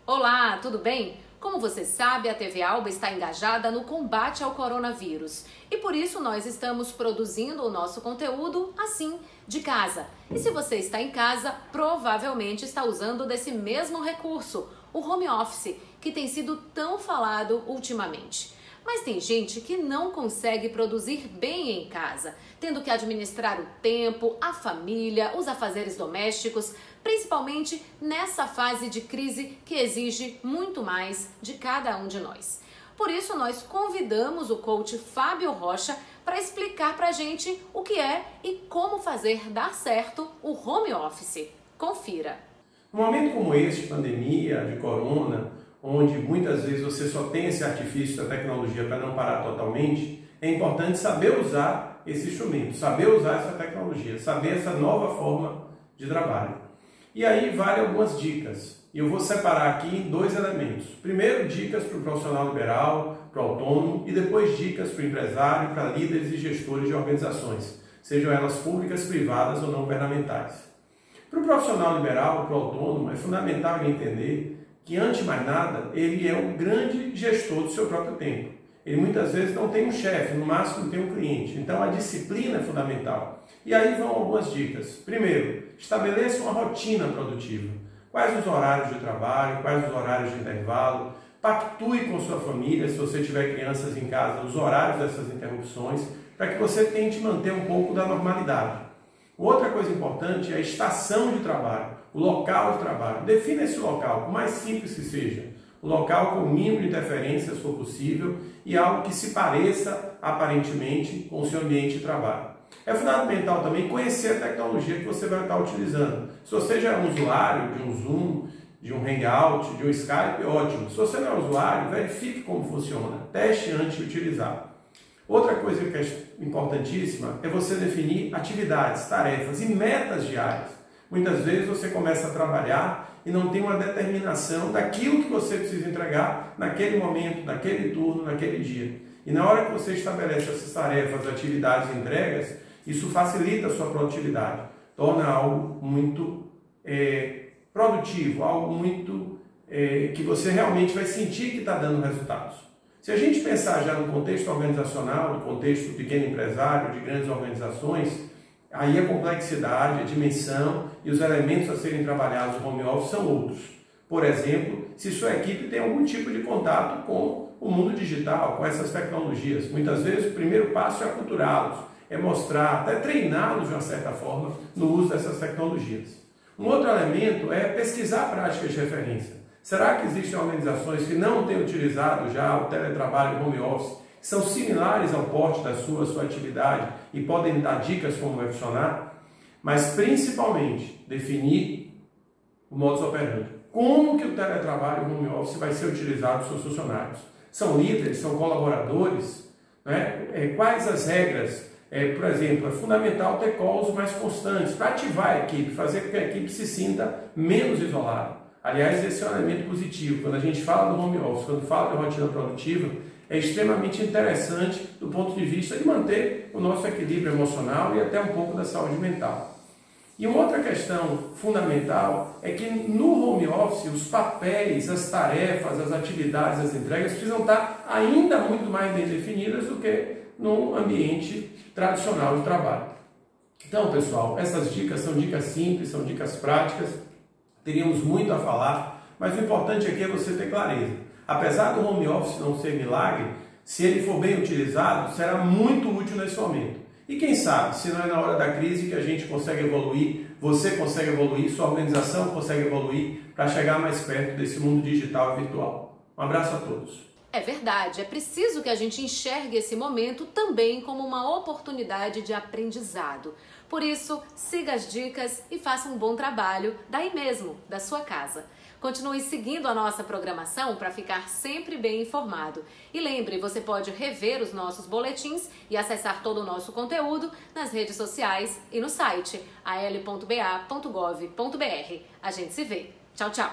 Olá, tudo bem? Como você sabe, a TV Alba está engajada no combate ao coronavírus e por isso nós estamos produzindo o nosso conteúdo assim, de casa. E se você está em casa, provavelmente está usando desse mesmo recurso, o home office, que tem sido tão falado ultimamente. Mas tem gente que não consegue produzir bem em casa, tendo que administrar o tempo, a família, os afazeres domésticos, principalmente nessa fase de crise que exige muito mais de cada um de nós. Por isso, nós convidamos o coach Fábio Rocha para explicar para a gente o que é e como fazer dar certo o home office. Confira! Num momento como esse, de pandemia, de corona, onde muitas vezes você só tem esse artifício da tecnologia para não parar totalmente, é importante saber usar esse instrumento, saber usar essa tecnologia, saber essa nova forma de trabalho. E aí vale algumas dicas. E eu vou separar aqui em dois elementos. Primeiro, dicas para o profissional liberal, para o autônomo, e depois dicas para o empresário, para líderes e gestores de organizações, sejam elas públicas, privadas ou não governamentais. Para o profissional liberal, para o autônomo, é fundamental ele entender que, antes de mais nada, ele é o grande gestor do seu próprio tempo. Ele muitas vezes não tem um chefe, no máximo tem um cliente. Então a disciplina é fundamental. E aí vão algumas dicas. Primeiro, estabeleça uma rotina produtiva. Quais os horários de trabalho, quais os horários de intervalo. Pactue com sua família, se você tiver crianças em casa, os horários dessas interrupções, para que você tente manter um pouco da normalidade. Outra coisa importante é a estação de trabalho, o local de trabalho. Defina esse local, por mais simples que seja. O local com o mínimo de interferência, se for possível, e algo que se pareça, aparentemente, com o seu ambiente de trabalho. É fundamental também conhecer a tecnologia que você vai estar utilizando. Se você já é um usuário de um Zoom, de um Hangout, de um Skype, ótimo. Se você não é usuário, verifique como funciona. Teste antes de utilizar. Outra coisa que é importantíssima é você definir atividades, tarefas e metas diárias. Muitas vezes você começa a trabalhar e não tem uma determinação daquilo que você precisa entregar naquele momento, naquele turno, naquele dia. E na hora que você estabelece essas tarefas, atividades e entregas, isso facilita a sua produtividade, torna algo muito produtivo, algo muito que você realmente vai sentir que está dando resultados. Se a gente pensar já no contexto organizacional, no contexto do pequeno empresário, de grandes organizações, aí a complexidade, a dimensão e os elementos a serem trabalhados no home office são outros. Por exemplo, se sua equipe tem algum tipo de contato com o mundo digital, com essas tecnologias. Muitas vezes o primeiro passo é aculturá-los, é mostrar, até treiná-los de uma certa forma no uso dessas tecnologias. Um outro elemento é pesquisar práticas de referência. Será que existem organizações que não têm utilizado já o teletrabalho home office, que são similares ao porte da sua atividade e podem dar dicas como vai funcionar? Mas principalmente definir o modus operandi. Como que o teletrabalho home office vai ser utilizado pelos seus funcionários? São líderes, são colaboradores? Né? Quais as regras? Por exemplo, é fundamental ter calls mais constantes para ativar a equipe, fazer com que a equipe se sinta menos isolada. Aliás, esse é um elemento positivo. Quando a gente fala do home office, quando fala de rotina produtiva, é extremamente interessante do ponto de vista de manter o nosso equilíbrio emocional e até um pouco da saúde mental. E uma outra questão fundamental é que no home office os papéis, as tarefas, as atividades, as entregas precisam estar ainda muito mais bem definidas do que no ambiente tradicional de trabalho. Então, pessoal, essas dicas são dicas simples, são dicas práticas, teríamos muito a falar, mas o importante aqui é você ter clareza. Apesar do home office não ser milagre, se ele for bem utilizado, será muito útil nesse momento. E quem sabe, se não é na hora da crise que a gente consegue evoluir, você consegue evoluir, sua organização consegue evoluir para chegar mais perto desse mundo digital e virtual. Um abraço a todos. É verdade, é preciso que a gente enxergue esse momento também como uma oportunidade de aprendizado. Por isso, siga as dicas e faça um bom trabalho daí mesmo, da sua casa. Continue seguindo a nossa programação para ficar sempre bem informado. E lembre, você pode rever os nossos boletins e acessar todo o nosso conteúdo nas redes sociais e no site al.ba.gov.br. A gente se vê. Tchau, tchau!